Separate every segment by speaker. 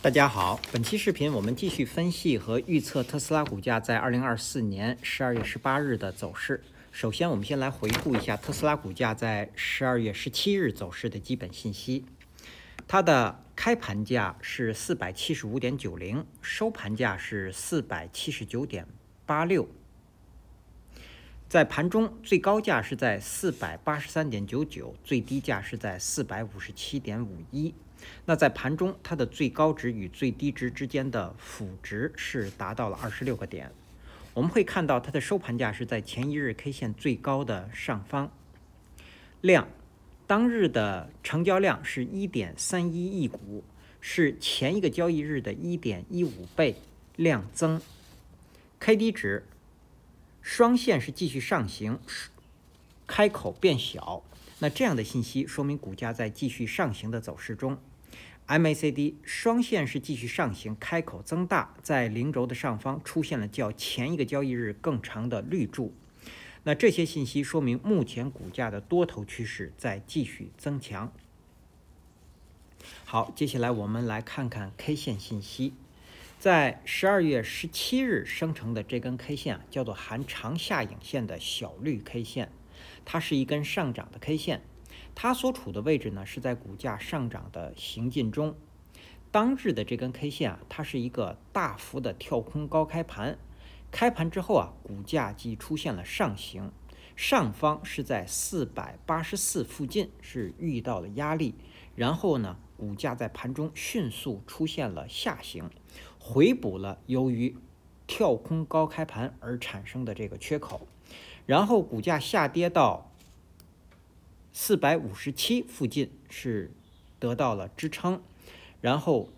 Speaker 1: 大家好，本期视频我们继续分析和预测特斯拉股价在2024年12月18日的走势。首先，我们先来回顾一下特斯拉股价在12月17日走势的基本信息。它的开盘价是475.90，收盘价是479.86。在盘中最高价是在483.99，最低价是在457.51。那在盘中，它的最高值与最低值之间的负值是达到了26个点。我们会看到它的收盘价是在前一日 K 线最高的上方。量，当日的成交量是1.31亿股，是前一个交易日的1.15倍量增。KD 值，双线是继续上行，开口变小。那这样的信息说明股价在继续上行的走势中。MACD 双线是继续上行，开口增大，在零轴的上方出现了较前一个交易日更长的绿柱。那这些信息说明目前股价的多头趋势在继续增强。好，接下来我们来看看 K 线信息。在12月17日生成的这根 K 线叫做含长下影线的小绿 K 线，它是一根上涨的 K 线。它所处的位置呢是在股价上涨的行进中。当日的这根 K 线它是一个大幅的跳空高开盘，开盘之后股价即出现了上行，上方是在484附近是遇到了压力，然后呢股价在盘中迅速出现了下行，回补了由于跳空高开盘而产生的这个缺口，然后股价下跌到457附近是得到了支撑，然后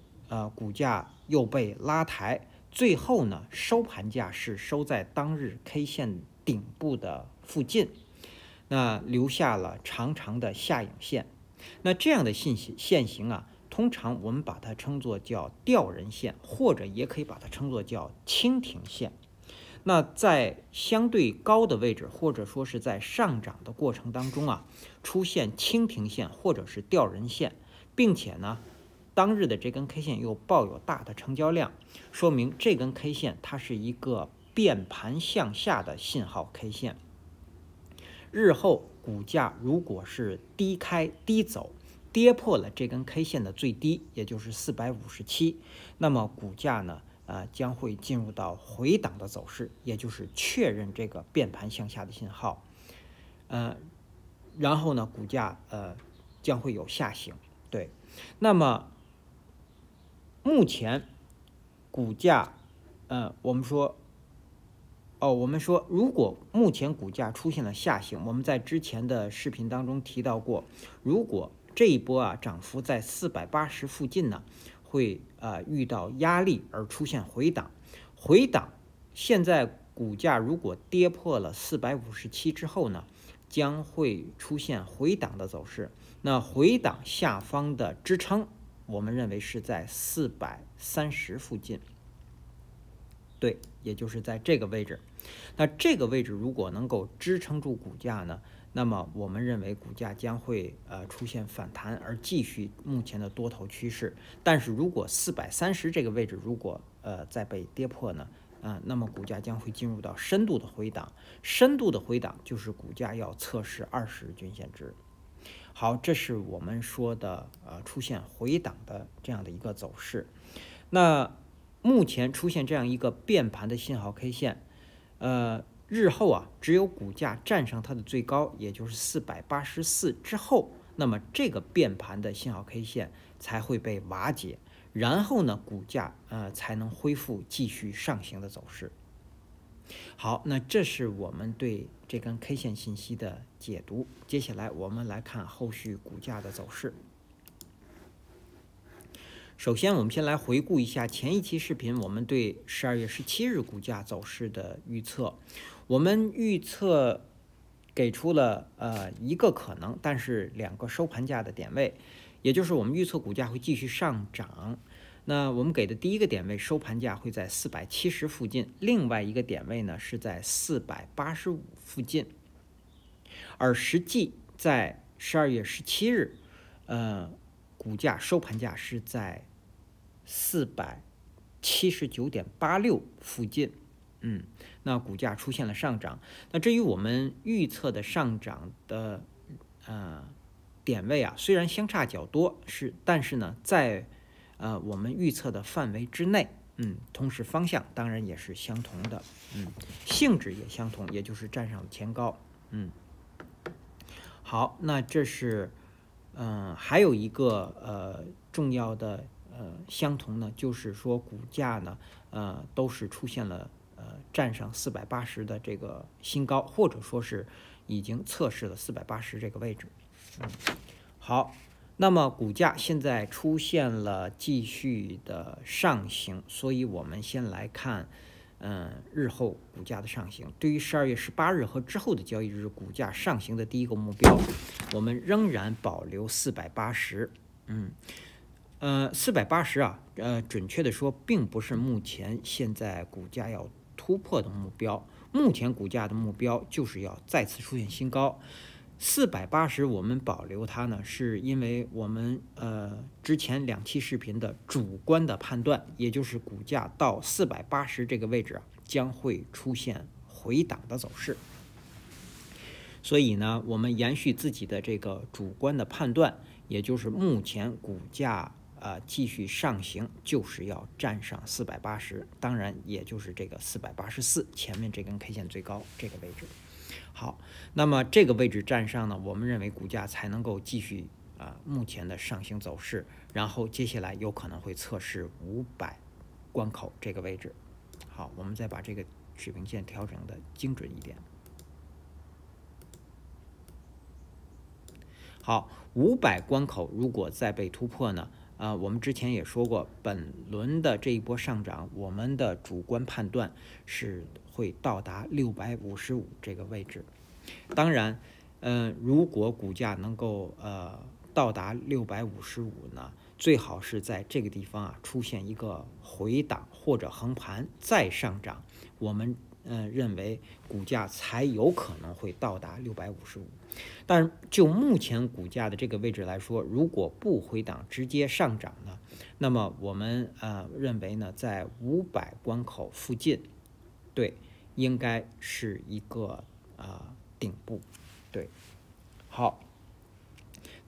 Speaker 1: 股价又被拉抬，最后呢收盘价是收在当日 K 线顶部的附近，那留下了长长的下影线。那这样的线型通常我们把它称作叫吊人线，或者也可以把它称作叫蜻蜓线。那在相对高的位置，或者说是在上涨的过程当中出现蜻蜓线或者是吊人线，并且呢，当日的这根 K 线又抱有大的成交量，说明这根 K 线它是一个变盘向下的信号 K 线。日后股价如果是低开低走，跌破了这根 K 线的最低，也就是457，那么股价呢将会进入到回档的走势，也就是确认这个变盘向下的信号，然后呢，股价将会有下行。对，那么目前股价我们说如果目前股价出现了下行，我们在之前的视频当中提到过，如果这一波涨幅在480附近呢，会遇到压力而出现回档。现在股价如果跌破了457之后呢，将会出现回档的走势。那回档下方的支撑，我们认为是在430附近。对，也就是在这个位置。那这个位置如果能够支撑住股价呢，那么我们认为股价将会出现反弹，而继续目前的多头趋势。但是如果430这个位置如果再被跌破呢，那么股价将会进入到深度的回档。深度的回档就是股价要测试20日均线值。好，这是我们说的出现回档的这样的一个走势。那目前出现这样一个变盘的信号 K 线，日后只有股价站上它的最高，也就是484之后，那么这个变盘的信号 K 线才会被瓦解，然后呢，股价才能恢复继续上行的走势。好，那这是我们对这根 K 线信息的解读。接下来我们来看后续股价的走势。首先，我们先来回顾一下前一期视频我们对12月17日股价走势的预测。我们预测给出了一个可能，但是2个收盘价的点位，也就是我们预测股价会继续上涨。那我们给的第一个点位收盘价会在470附近，另外一个点位呢是在485附近。而实际在12月17日，股价收盘价是在479.86附近。那股价出现了上涨。那至于我们预测的上涨的点位啊，虽然相差较多，但是呢，在我们预测的范围之内。同时方向当然也是相同的，性质也相同，也就是站上前高。好，那这是还有一个重要的相同呢，就是说股价呢都是出现了站上480的这个新高，或者说是已经测试了480这个位置。好，那么股价现在出现了继续的上行，所以我们先来看日后股价的上行。对于12月18日和之后的交易日股价上行的第一个目标，我们仍然保留480。480啊，准确的说，并不是目前现在股价要突破的目标。目前股价的目标就是要再次出现新高。480我们保留它呢，是因为我们之前2期视频的主观的判断，也就是股价到480这个位置将会出现回档的走势。所以呢，我们延续自己的这个主观的判断，也就是目前股价继续上行，就是要站上480，当然也就是这个484前面这根 K 线最高这个位置。好，那么这个位置站上呢，我们认为股价才能够继续目前的上行走势，然后接下来有可能会测试500关口这个位置。好，我们再把这个水平线调整的精准一点。好，500关口如果再被突破呢？我们之前也说过，本轮的这一波上涨，我们的主观判断是会到达655这个位置。当然，如果股价能够到达655呢，最好是在这个地方出现一个回档或者横盘再上涨，我们认为股价才有可能会到达655。但就目前股价的这个位置来说，如果不回档直接上涨呢，那么我们认为呢，在500关口附近，对，应该是一个顶部。对，好，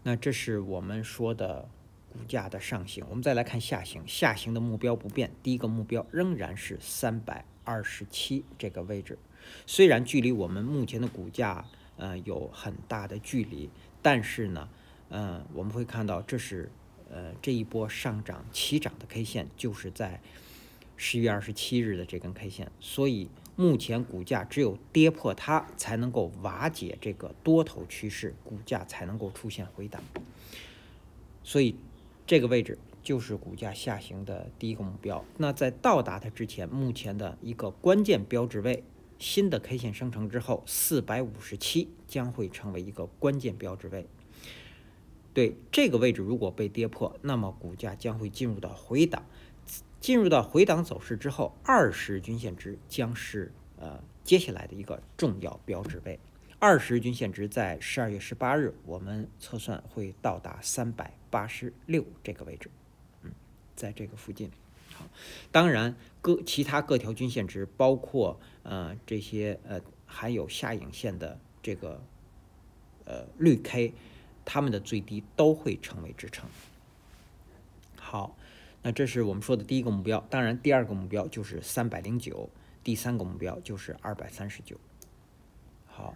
Speaker 1: 那这是我们说的股价的上行。我们再来看下行，下行的目标不变，第一个目标仍然是327这个位置。虽然距离我们目前的股价有很大的距离，但是呢，我们会看到这是这一波上涨起涨的 K 线，就是在10月27日的这根 K 线，所以目前股价只有跌破它，才能够瓦解这个多头趋势，股价才能够出现回档。所以这个位置就是股价下行的第一个目标。那在到达它之前，目前的一个关键标志位，新的 K 线生成之后，457将会成为一个关键标志位。对，这个位置如果被跌破，那么股价将会进入到回档。进入到回档走势之后，20日均线值将是接下来的一个重要标志位。20日均线值在12月18日，我们测算会到达386这个位置，在这个附近。好，当然其他各条均线值，包括这些还有下影线的这个绿 K， 它们的最低都会成为支撑。好，那这是我们说的第一个目标。当然，第二个目标就是309，第三个目标就是239。好，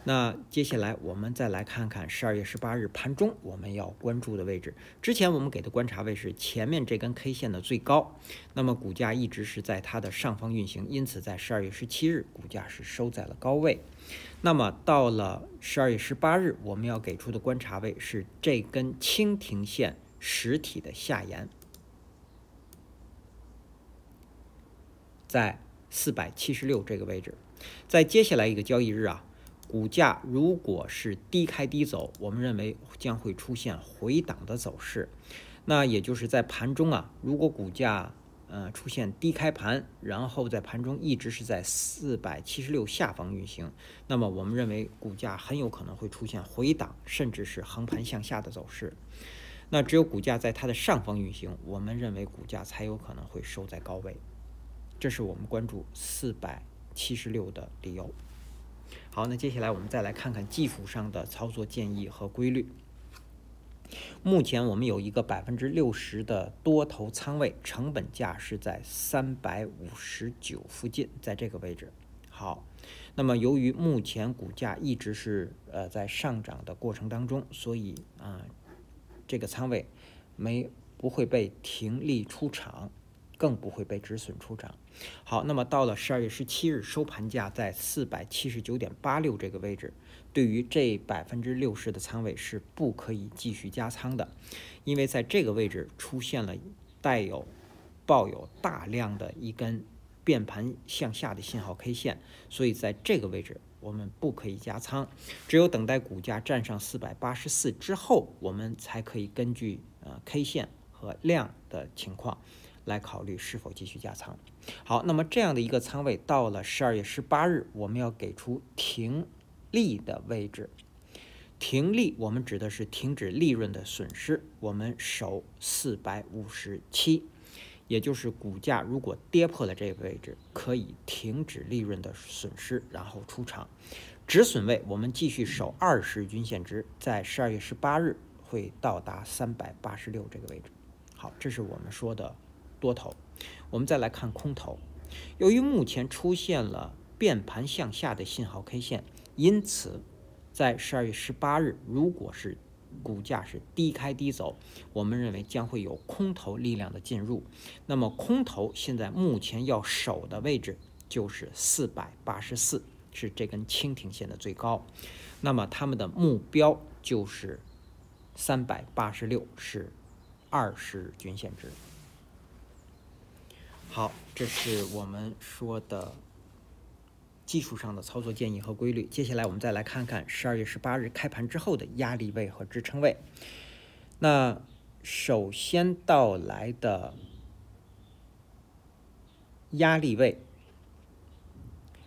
Speaker 1: 那接下来我们再来看看12月18日盘中我们要关注的位置。之前我们给的观察位是前面这根 K 线的最高，那么股价一直是在它的上方运行，因此在12月17日股价是收在了高位。那么到了12月18日，我们要给出的观察位是这根蜻蜓线实体的下沿，在476这个位置。在接下来一个交易日股价如果是低开低走，我们认为将会出现回档的走势。那也就是在盘中如果股价出现低开盘，然后在盘中一直是在476下方运行，那么我们认为股价很有可能会出现回档，甚至是横盘向下的走势。那只有股价在它的上方运行，我们认为股价才有可能会收在高位。这是我们关注476的理由。好，那接下来我们再来看看技术上的操作建议和规律。目前我们有一个60%的多头仓位，成本价是在359附近，在这个位置。好，那么由于目前股价一直是在上涨的过程当中，所以这个仓位不会被停利出场，更不会被止损出场。好，那么到了12月17日收盘价在479.86这个位置，对于这60%的仓位是不可以继续加仓的，因为在这个位置出现了抱有大量的一根变盘向下的信号 K 线，所以在这个位置我们不可以加仓，只有等待股价站上484之后，我们才可以根据K 线和量的情况来考虑是否继续加仓。好，那么这样的一个仓位到了12月18日，我们要给出停利的位置。停利我们指的是停止利润的损失，我们守457，也就是股价如果跌破了这个位置，可以停止利润的损失，然后出场。止损位我们继续守20日均线值，在12月18日会到达386这个位置。好，这是我们说的多头。我们再来看空头，由于目前出现了变盘向下的信号 K 线，因此在12月18日，如果是股价是低开低走，我们认为将会有空头力量的进入。那么空头现在目前要守的位置就是484，是这根蜻蜓线的最高。那么他们的目标就是386，是20日均线值。好，这是我们说的技术上的操作建议和规律。接下来我们再来看看12月18日开盘之后的压力位和支撑位。那首先到来的压力位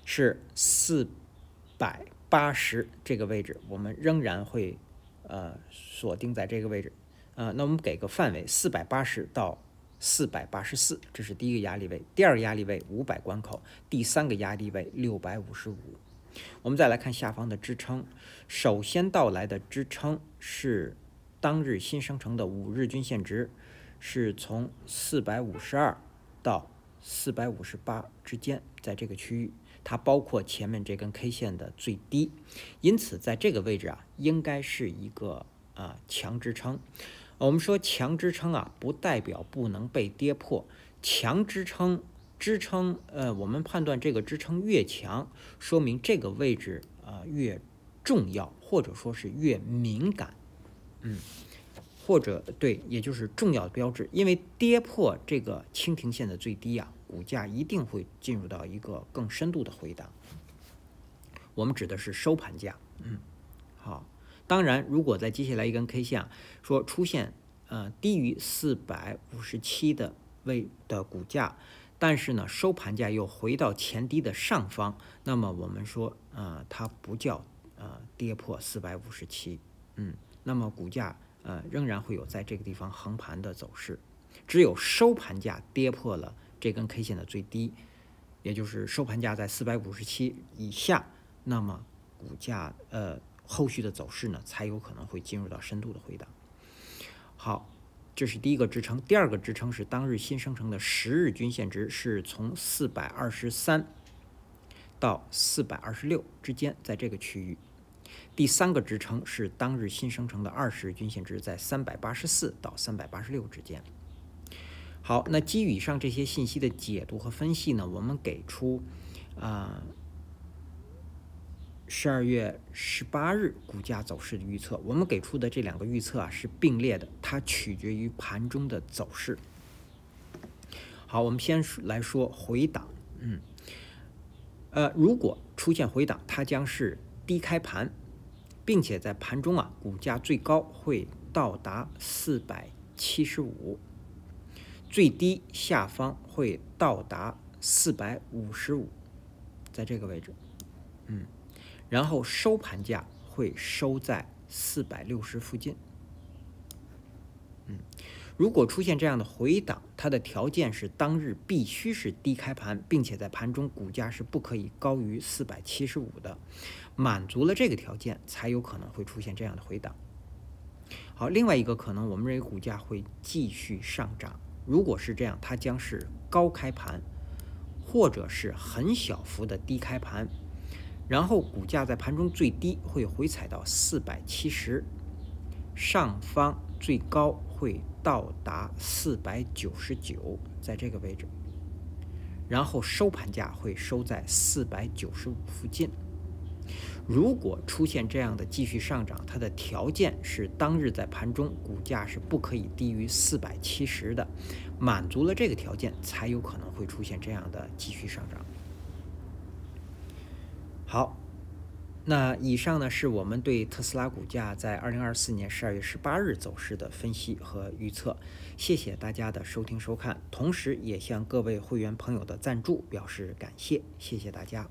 Speaker 1: 是480这个位置，我们仍然会锁定在这个位置。那我们给个范围，480到484，这是第一个压力位。第二个压力位500关口，第三个压力位655。我们再来看下方的支撑，首先到来的支撑是当日新生成的5日均线值，是从452到458之间，在这个区域，它包括前面这根 K 线的最低，因此在这个位置应该是一个强支撑。我们说强支撑不代表不能被跌破，强支撑我们判断这个支撑越强，说明这个位置越重要，或者说是越敏感，或者对，也就是重要的标志。因为跌破这个蜻蜓线的最低股价一定会进入到一个更深度的回档。我们指的是收盘价。好。当然，如果在接下来一根 K 线说出现低于457的股价，但是呢收盘价又回到前低的上方，那么我们说它不叫跌破457，那么股价仍然会有在这个地方横盘的走势。只有收盘价跌破了这根 K 线的最低，也就是收盘价在457以下，那么股价后续的走势呢，才有可能会进入到深度的回档。好，这是第一个支撑。第二个支撑是当日新生成的10日均线值，是从423到426之间，在这个区域。第三个支撑是当日新生成的20日均线值，在384到386之间。好，那基于以上这些信息的解读和分析呢，我们给出12月18日股价走势的预测。我们给出的这两个预测是并列的，它取决于盘中的走势。好，我们先来说回档。如果出现回档，它将是低开盘，并且在盘中股价最高会到达475，最低下方会到达455，在这个位置。然后收盘价会收在460附近。如果出现这样的回档，它的条件是当日必须是低开盘，并且在盘中股价是不可以高于475的，满足了这个条件，才有可能会出现这样的回档。好，另外一个可能，我们认为股价会继续上涨。如果是这样，它将是高开盘，或者是很小幅的低开盘，然后股价在盘中最低会回踩到470，上方最高会到达499，在这个位置，然后收盘价会收在495附近。如果出现这样的继续上涨，它的条件是当日在盘中股价是不可以低于470的，满足了这个条件，才有可能会出现这样的继续上涨。好，那以上呢是我们对特斯拉股价在2024年12月18日走势的分析和预测。谢谢大家的收听收看，同时也向各位会员朋友的赞助表示感谢，谢谢大家。